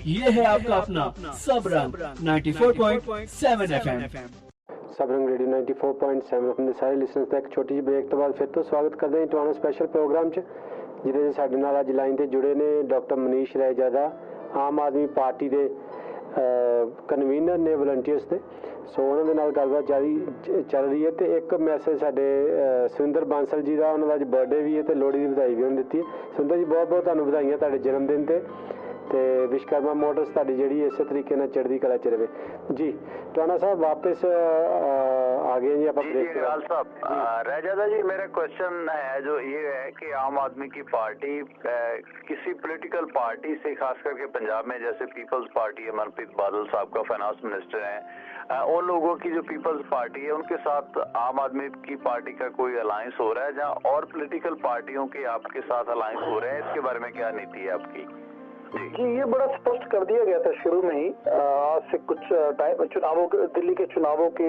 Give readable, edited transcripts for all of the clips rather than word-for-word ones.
ये है आपका अपना सब रंग 94.7 FM। सब रंग रेडियो 94.7 अपने सारे लिसनर्स ਦਾ ਇੱਕ ਛੋਟੀ ਜਿਹੀ ਬ੍ਰੇਕ ਤੋਂ ਬਾਅਦ ਫਿਰ ਤੋਂ ਸਵਾਗਤ ਕਰਦੇ ਹਾਂ ਤੁਹਾਨੂੰ ਸਪੈਸ਼ਲ ਪ੍ਰੋਗਰਾਮ 'ਚ ਜਿਹਦੇ 'ਚ ਸਾਡੇ ਨਾਲ ਅੱਜ ਲਾਈਨ ਤੇ ਜੁੜੇ ਨੇ ਡਾਕਟਰ ਮਨੀਸ਼ ਰਾਏਜਾਦਾ ਆਮ ਆਦਮੀ ਪਾਰਟੀ ਦੇ ਕਨਵੀਨਰ ਨੇ ਵਲੰਟੀਅਰਸ ਦੇ ਸੋ ਉਹਨਾਂ ਦੇ ਨਾਲ ਗੱਲਬਾਤ ਜਾਰੀ ਚੱਲ ਰਹੀ ਹੈ ਤੇ ਇੱਕ ਮੈਸੇਜ ਸਾਡੇ ਸੁਰਿੰਦਰ ਬਾਂਸਲ ਜੀ ਦਾ ਉਹਨਾਂ ਦਾ ਅੱਜ ਬਰਥਡੇ ਵੀ ਹੈ ਤੇ ਲੋਹੜੀ ਦੀ ਵਧਾਈ ਵੀ ਉਹਨੇ ਦਿੱਤੀ ਹੈ। ਸੁਰਿੰਦਰ ਜੀ ਬਹੁਤ ਬਹੁਤ ਤੁਹਾਨੂੰ ਵਧਾਈਆਂ ਤੁਹਾਡੇ ਜਨਮ ਦਿਨ ਤੇ विश्वकर्मा मोटर्स ताड़ी जड़ी इस तरीके ना चढ़दी कला च रहे जी। टवाना साहब वापस आ गए जी। जी इकराल साहब रायजादा जी मेरा क्वेश्चन है जो ये है कि आम आदमी की पार्टी किसी पॉलिटिकल पार्टी से खास करके पंजाब में जैसे पीपल्स पार्टी है, मनप्रीत बादल साहब का फाइनेंस मिनिस्टर है, उन लोगों की जो पीपल्स पार्टी है उनके साथ आम आदमी की पार्टी का कोई अलायंस हो रहा है जहाँ और पॉलिटिकल पार्टियों के आपके साथ अलायंस हो रहे हैं, इसके बारे में क्या नीति है आपकी? जी ये बड़ा स्पष्ट कर दिया गया था शुरू में ही आज से कुछ टाइम चुनावों के दिल्ली के चुनावों के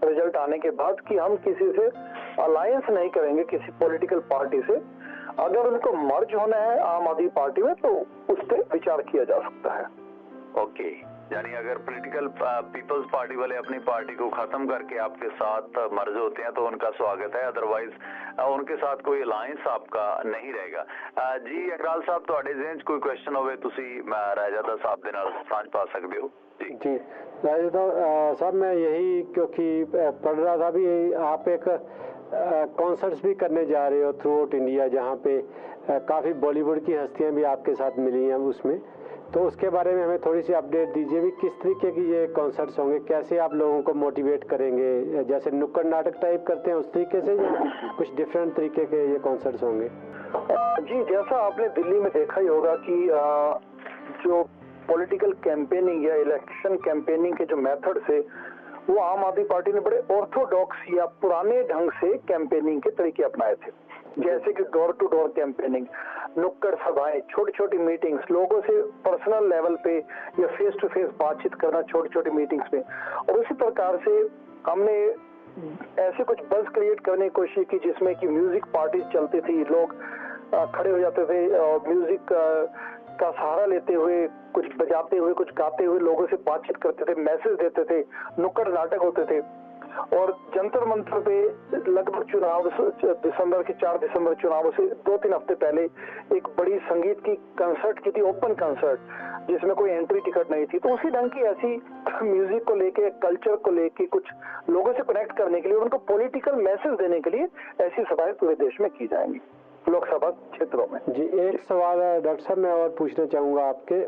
रिजल्ट आने के बाद कि हम किसी से अलायंस नहीं करेंगे किसी पॉलिटिकल पार्टी से। अगर उनको मर्ज होना है आम आदमी पार्टी में तो उस पर विचार किया जा सकता है। ओके यानी अगर पॉलिटिकल पीपल्स पार्टी वाले अपनी पार्टी को खत्म करके आपके साथ मर्ज होते हैं तो उनका स्वागत है, अदरवाइज उनके साथ कोई अलायंस आपका नहीं रहेगा। जी अकराल साहब ਤੁਹਾਡੇ ਜ਼ਿਹਨ 'ਚ ਕੋਈ ਕੁਐਸਚਨ ਹੋਵੇ ਤੁਸੀਂ ਰਾਇਜਾਦਾ ਸਾਹਿਬ ਦੇ ਨਾਲ ਸਾਂਝ ਪਾ ਸਕਦੇ ਹੋ। जी रायजादा साहब मैं यही क्योंकि पढ़ रहा था भी आप एक कॉन्सर्ट्स भी करने जा रहे हो थ्रू आउट इंडिया जहाँ पे काफ़ी बॉलीवुड की हस्तियाँ भी आपके साथ मिली हैं उसमें, तो उसके बारे में हमें थोड़ी सी अपडेट दीजिए भी किस तरीके की ये कॉन्सर्ट्स होंगे, कैसे आप लोगों को मोटिवेट करेंगे, जैसे नुक्कड़ नाटक टाइप करते हैं उस तरीके से या कुछ डिफरेंट तरीके के ये कॉन्सर्ट्स होंगे? जी जैसा आपने दिल्ली में देखा ही होगा कि जो पॉलिटिकल कैंपेनिंग या इलेक्शन कैंपेनिंग के जो मेथड से वो आम आदमी पार्टी ने बड़े ऑर्थोडॉक्स या पुराने ढंग से कैंपेनिंग के तरीके अपनाए थे, जैसे कि डोर टू डोर कैंपेनिंग, नुक्कड़ सभाएं, छोटी छोटी मीटिंग्स, लोगों से पर्सनल लेवल पे या फेस टू फेस बातचीत करना छोटी छोटी मीटिंग्स में। और उसी प्रकार से हमने ऐसे कुछ बज़ क्रिएट करने की कोशिश की जिसमें कि म्यूजिक पार्टीज चलती थी, लोग खड़े हो जाते थे और म्यूजिक का सहारा लेते हुए कुछ बजाते हुए कुछ गाते हुए लोगों से बातचीत करते थे, मैसेज देते थे, नुक्कड़ नाटक होते थे। और जंतर मंतर पे लगभग चुनाव दिसंबर के 4 दिसंबर चुनावों से 2-3 हफ्ते पहले एक बड़ी संगीत की कंसर्ट की थी, ओपन कंसर्ट जिसमें कोई एंट्री टिकट नहीं थी। तो उसी ढंग की ऐसी म्यूजिक को लेके कल्चर को लेके कुछ लोगों से कनेक्ट करने के लिए उनको पॉलिटिकल मैसेज देने के लिए ऐसी सभाएं पूरे देश में की जाएंगी लोकसभा क्षेत्रों में। जी एक सवाल डॉक्टर साहब मैं और पूछना चाहूँगा आपके,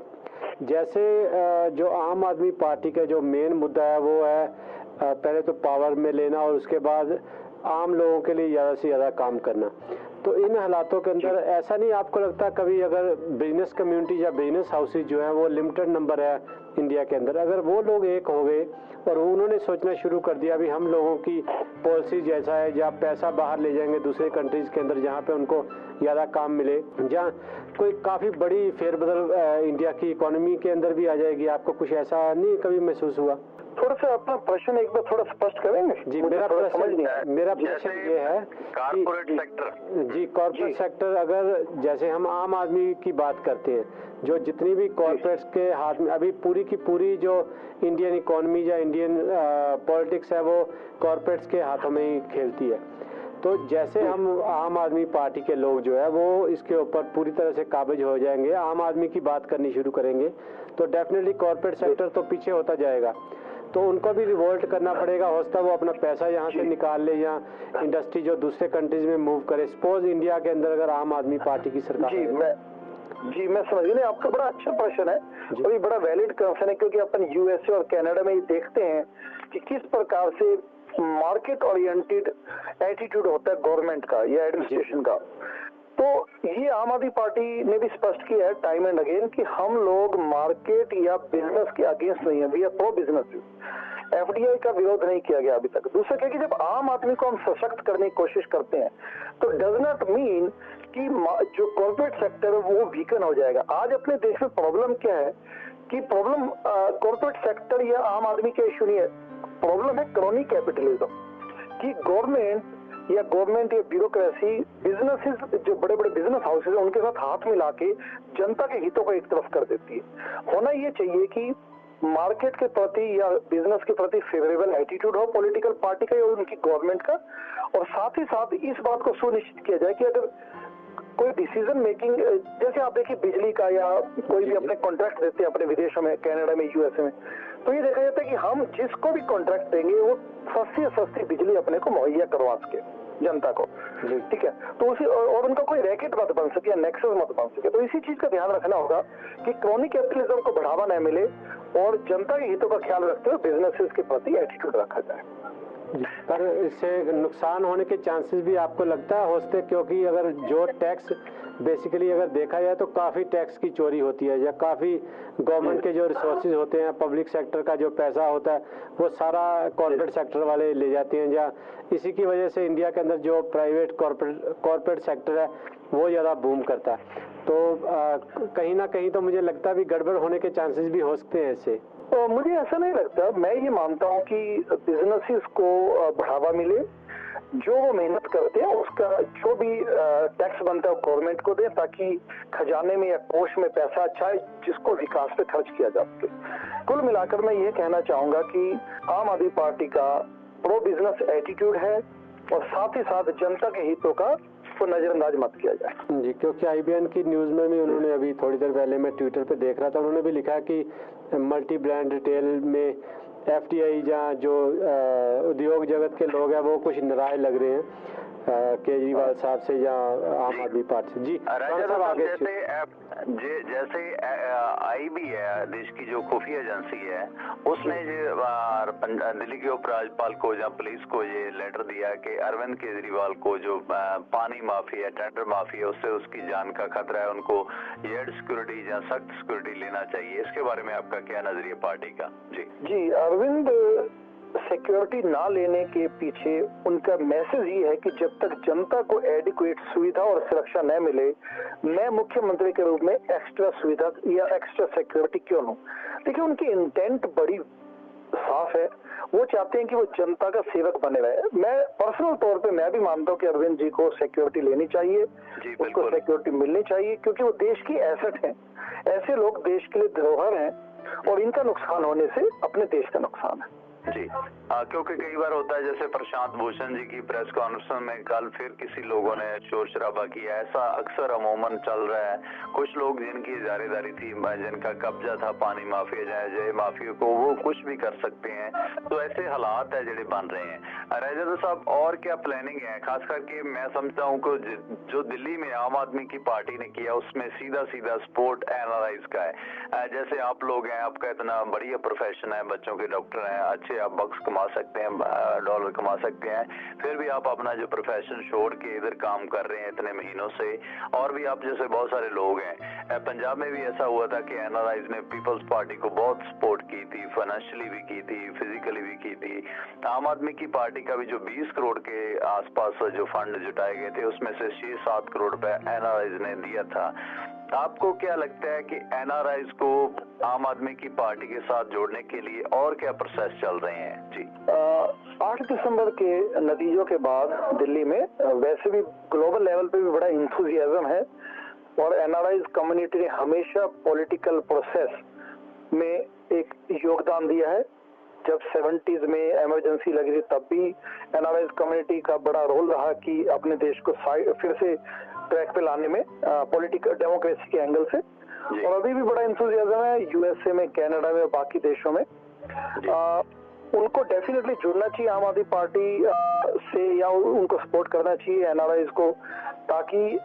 जैसे जो आम आदमी पार्टी का जो मेन मुद्दा है वो है पहले तो पावर में लेना और उसके बाद आम लोगों के लिए ज़्यादा से ज़्यादा काम करना, तो इन हालातों के अंदर ऐसा नहीं आपको लगता कभी अगर बिजनेस कम्युनिटी या बिजनेस हाउसेज जो है वो लिमिटेड नंबर है इंडिया के अंदर, अगर वो लोग एक हो गए और उन्होंने सोचना शुरू कर दिया भी हम लोगों की पॉलिसी जैसा है जहाँ पैसा बाहर ले जाएंगे दूसरे कंट्रीज़ के अंदर जहाँ पे उनको ज़्यादा काम मिले, जहाँ कोई काफ़ी बड़ी फेरबदल इंडिया की इकोनॉमी के अंदर भी आ जाएगी, आपको कुछ ऐसा नहीं कभी महसूस हुआ? थोड़ा सा अपना प्रश्न एक बार थोड़ा स्पष्ट करेंगे? जी मेरा प्रश्न ये है कॉर्पोरेट सेक्टर, जी कॉर्पोरेट सेक्टर अगर जैसे हम आम आदमी की बात करते हैं जो जितनी भी कॉर्पोरेट्स के हाथ में अभी पूरी की पूरी जो इंडियन इकोनॉमी या इंडियन पॉलिटिक्स है वो कॉर्पोरेट्स के हाथों में ही खेलती है, तो जैसे हम आम आदमी पार्टी के लोग जो है वो इसके ऊपर पूरी तरह से काबिज हो जाएंगे, आम आदमी की बात करनी शुरू करेंगे तो डेफिनेटली कॉर्पोरेट सेक्टर तो पीछे होता जाएगा, तो उनको भी रिवोल्ट करना पड़ेगा, हो सकता है वो अपना पैसा यहाँ से निकाल ले या इंडस्ट्री जो दूसरे कंट्रीज में मूव करे। सपोज इंडिया के अंदर अगर आम आदमी पार्टी की सरकार मैं समझ नहीं, आपका बड़ा अच्छा प्रश्न है और ये बड़ा वैलिड कंसर्न है क्योंकि अपन यूएसए और कनाडा में ये देखते हैं कि किस प्रकार से मार्केट ओरिएंटेड एटीट्यूड होता है गवर्नमेंट का या एडमिनिस्ट्रेशन का। तो ये आम आदमी पार्टी ने भी स्पष्ट किया है टाइम एंड अगेन कि हम लोग मार्केट या बिजनेस के अगेंस्ट नहीं है, we are pro business. FDI का विरोध नहीं किया गया अभी तक। दूसरा क्या कि जब आम आदमी को हम सशक्त करने की कोशिश करते हैं तो डज नॉट मीन कि जो कॉर्पोरेट सेक्टर है वो वीकन हो जाएगा। आज अपने देश में प्रॉब्लम क्या है कि प्रॉब्लम कॉर्पोरेट सेक्टर या आम आदमी का इशू नहीं है, प्रॉब्लम है क्रोनी कैपिटलिज्म कि गवर्नमेंट या गवर्नमेंट या ब्यूरोक्रेसी बिजनेसेस, जो बड़े बड़े बिजनेस हाउसेज हैं, उनके साथ हाथ मिला के जनता के हितों को एक तरफ कर देती है। होना ये चाहिए कि मार्केट के प्रति या बिजनेस के प्रति फेवरेबल एटीट्यूड हो पॉलिटिकल पार्टी का या उनकी गवर्नमेंट का, और साथ ही साथ इस बात को सुनिश्चित किया जाए कि अगर कोई डिसीजन मेकिंग, जैसे आप देखिए बिजली का या कोई भी अपने कॉन्ट्रैक्ट देते हैं अपने विदेशों में, कनाडा में, यूएसए में, तो ये देखा जाता है कि हम जिसको भी कॉन्ट्रैक्ट देंगे वो सस्ती से सस्ती बिजली अपने को मुहैया करवा सके जनता को, ठीक है। तो उसी और उनका कोई रैकेट मत बन सके या नेक्सस मत बन सके। तो इसी चीज का ध्यान रखना होगा कि क्रोनी कैपिटलिज्म को बढ़ावा न मिले और जनता के हितों का ख्याल रखते हुए बिजनेसेस के प्रति एटीट्यूड रखा जाए। पर इससे नुकसान होने के चांसेस भी आपको लगता है होते, क्योंकि अगर जो टैक्स बेसिकली अगर देखा जाए तो काफ़ी टैक्स की चोरी होती है, या काफ़ी गवर्नमेंट के जो रिसोर्सेज होते हैं, पब्लिक सेक्टर का जो पैसा होता है वो सारा कॉर्पोरेट सेक्टर वाले ले जाते हैं, या इसी की वजह से इंडिया के अंदर जो प्राइवेट कॉर्पोरेट सेक्टर है वो ज़्यादा बूम करता है। तो कहीं ना कहीं तो मुझे लगता है भी गड़बड़ होने के चांसेस भी हो सकते हैं इससे। तो मुझे ऐसा नहीं लगता, मैं ये मानता हूँ कि बिजनेसेस को बढ़ावा मिले, जो वो मेहनत करते हैं उसका जो भी टैक्स बनता है वो गवर्नमेंट को दे, ताकि खजाने में या कोष में पैसा अच्छा है जिसको विकास पे खर्च किया जा सके। कुल मिलाकर मैं ये कहना चाहूंगा कि आम आदमी पार्टी का प्रो बिजनेस एटीट्यूड है और साथ ही साथ जनता के हितों का को नजरअंदाज मत किया जाए जी। क्योंकि IBN की न्यूज में भी उन्होंने अभी थोड़ी देर पहले मैं ट्विटर पे देख रहा था, उन्होंने भी लिखा कि मल्टी ब्रांड रिटेल में FDI जहाँ जो उद्योग जगत के लोग हैं वो कुछ नाराज लग रहे हैं केजरीवाल साहब से या आम आदमी पार्टी से। जी राजा आगे जैसे IB है, देश की जो खुफिया एजेंसी है, उसने दिल्ली के उपराज्यपाल को या पुलिस को ये लेटर दिया कि अरविंद केजरीवाल को जो पानी माफी है, टेंडर माफी है, उससे उसकी जान का खतरा है, उनको एयरड सिक्योरिटी या सख्त सिक्योरिटी लेना चाहिए। इसके बारे में आपका क्या नजरिया पार्टी का? जी, अरविंद सिक्योरिटी ना लेने के पीछे उनका मैसेज ये है कि जब तक जनता को एडिक्वेट सुविधा और सुरक्षा न मिले, मैं मुख्यमंत्री के रूप में एक्स्ट्रा सुविधा या एक्स्ट्रा सिक्योरिटी क्यों लूं। देखिए, उनकी इंटेंट बड़ी साफ है, वो चाहते हैं कि वो जनता का सेवक बने रहे। मैं पर्सनल तौर पे मैं भी मानता हूँ कि अरविंद जी को सिक्योरिटी लेनी चाहिए, उसको सिक्योरिटी मिलनी चाहिए, क्योंकि वो देश की एसेट है। ऐसे लोग देश के लिए धरोहर हैं और इनका नुकसान होने से अपने देश का नुकसान है। जी, क्योंकि कई बार होता है, जैसे प्रशांत भूषण जी की प्रेस कॉन्फ्रेंस में कल फिर किसी लोगों ने शोर शराबा किया, ऐसा अक्सर अमूमन चल रहा है। कुछ लोग जिनकी इजारेदारी थी, जिनका कब्जा था पानी माफिया जय माफिया को, वो कुछ भी कर सकते हैं। तो ऐसे हालात है जो बन रहे हैं। राजा साहब, और क्या प्लानिंग है? खास करके मैं समझता हूँ कि जो दिल्ली में आम आदमी की पार्टी ने किया उसमें सीधा सीधा सपोर्ट एनालाइज का है। जैसे आप लोग हैं, आपका इतना बढ़िया प्रोफेशन है, बच्चों के डॉक्टर हैं, अच्छे आप बक्स कमा सकते हैं, डॉलर कमा सकते हैं, फिर भी आप अपना जो प्रोफेशन छोड़ के इधर काम कर रहे हैं इतने महीनों से। और भी आप जैसे बहुत सारे लोग हैं, पंजाब में भी ऐसा हुआ था कि एनालाइज ने पीपल्स पार्टी को बहुत सपोर्ट की थी, फाइनेंशियली भी की थी, फिजिकली भी की थी। आम आदमी की पार्टी का भी जो 20 करोड़ के आसपास जो फंड जुटाए गए थे, उसमें से 6-7 करोड़ रुपए एनालाइज ने दिया था। आपको क्या लगता है कि एनआरआईज को आम आदमी की पार्टी के साथ जोड़ने के लिए और क्या प्रोसेस चल रहे हैं? जी, 8 दिसंबर के नतीजों के बाद दिल्ली में वैसे भी ग्लोबल लेवल पे भी बड़ा इंथुजियाज्म है और एनआरआईज कम्युनिटी ने हमेशा पॉलिटिकल प्रोसेस में एक योगदान दिया है। जब 70s में इमरजेंसी लगी थी तब भी एनआरआईज कम्युनिटी का बड़ा रोल रहा कि अपने देश को फिर से ट्रैक पे लाने में पॉलिटिकल डेमोक्रेसी के एंगल से, और अभी भी बड़ा इंथुजियाज्म है यूएसए में, कनाडा में और बाकी देशों में। उनको डेफिनेटली जुड़ना चाहिए आम आदमी पार्टी से, या उनको सपोर्ट करना चाहिए एनआरआईज को, ताकि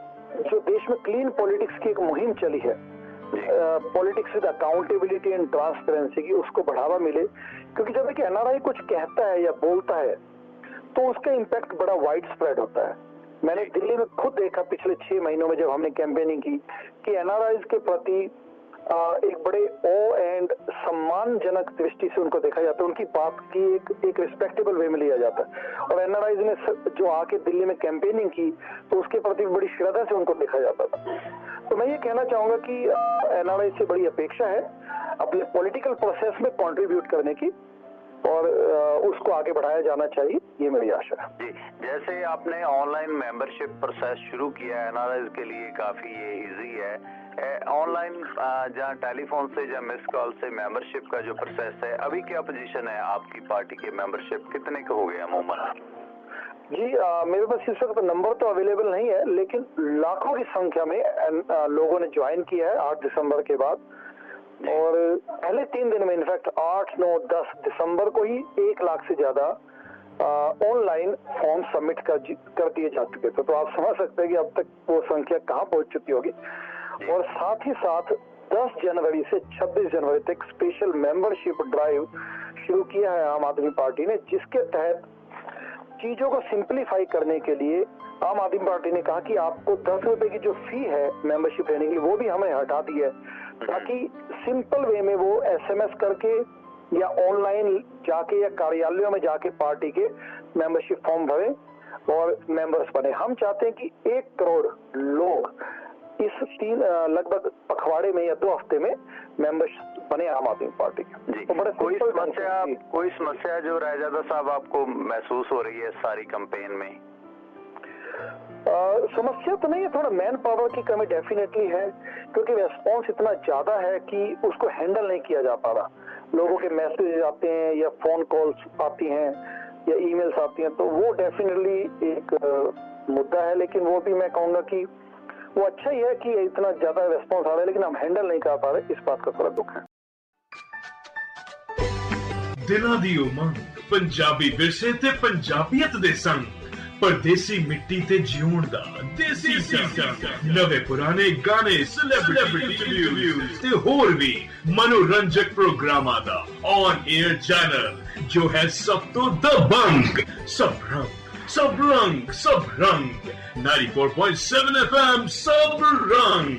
जो देश में क्लीन पॉलिटिक्स की एक मुहिम चली है, politics with accountability and transparency की, उसको बढ़ावा मिले। क्योंकि जब एक एनआरआई कुछ कहता है या बोलता है तो उसका इम्पैक्ट बड़ा वाइड स्प्रेड होता है। मैंने दिल्ली में खुद देखा पिछले 6 महीनों में जब हमने कैंपेनिंग की कि एनआरआईज के प्रति एक बड़े ओ एंड सम्मानजनक दृष्टि से उनको देखा जाता है, उनकी बात की एक रिस्पेक्टेबल वे में लिया जाता है। और एनआरआईज ने जो आके दिल्ली में कैंपेनिंग की तो उसके प्रति बड़ी श्रद्धा से उनको देखा जाता था। तो मैं ये कहना चाहूंगा कि एनआरआई से बड़ी अपेक्षा है अपने पॉलिटिकल प्रोसेस में कंट्रीब्यूट करने की, और उसको आगे बढ़ाया जाना चाहिए, ये मेरी आशा है। जी, जैसे आपने ऑनलाइन मेंबरशिप प्रोसेस शुरू किया है एनआरआईज के लिए, काफी ये इजी है। ऑनलाइन जहाँ टेलीफोन से या मिस कॉल से मेंबरशिप का जो प्रोसेस है, अभी क्या पोजीशन है आपकी पार्टी के मेंबरशिप कितने के हो गए अमूमन? जी मेरे पास इस वक्त नंबर तो अवेलेबल नहीं है, लेकिन लाखों की संख्या में लोगों ने ज्वाइन किया है 8 दिसंबर के बाद। और पहले 3 दिन में इनफैक्ट 8, 9, 10 दिसंबर को ही 1 लाख से ज्यादा ऑनलाइन फॉर्म सबमिट कर दिए जा चुके थे। तो आप समझ सकते हैं कि अब तक वो संख्या कहाँ पहुंच चुकी होगी। और साथ ही साथ 10 जनवरी से 26 जनवरी तक स्पेशल मेंबरशिप ड्राइव शुरू किया है आम आदमी पार्टी ने, जिसके तहत चीजों को सिंप्लीफाई करने के लिए आम आदमी पार्टी ने कहा कि आपको 10 रुपए की जो फी है मेंबरशिप लेने की, वो भी हमें हटा दी है, ताकि सिंपल वे में वो एसएमएस करके या ऑनलाइन जाके या कार्यालयों में जाके पार्टी के मेंबरशिप फॉर्म भरे और मेंबर्स बने। हम चाहते हैं कि 1 करोड़ लोग इस लगभग पखवाड़े में या 2 हफ्ते में मेंबर्स बने आम आदमी पार्टी के। जी, तो बड़े कोई समस्या जो रायजादा साहब आपको महसूस हो रही है सारी कैंपेन में? समस्या तो नहीं है, थोड़ा मैन पावर की कमी डेफिनेटली है, क्योंकि रेस्पॉन्स इतना ज्यादा है कि उसको हैंडल नहीं किया जा पा रहा। लोगों के मैसेज आते हैं या फोन कॉल्स आती हैं या ईमेल्स आती हैं, तो वो डेफिनेटली एक मुद्दा है। लेकिन वो भी मैं कहूंगा कि वो अच्छा ही है कि इतना ज्यादा रेस्पॉन्स आ रहा है, लेकिन हम हैंडल नहीं कर पा रहे, इस बात का थोड़ा दुख है। दिलों दी उमंग, पंजाबी विरसे ते पंजाबियत दे संग, परदेसी मिट्टी ते जिउण दा देसी संग, नवे पुराने गाने, सेलिब्रिटी इंटरव्यूज ते होर भी मनोरंजक प्रोग्रामां दा ऑन एयर चैनल जो है सब तो दबंग। सब रंग 94.7 FM सब रंग।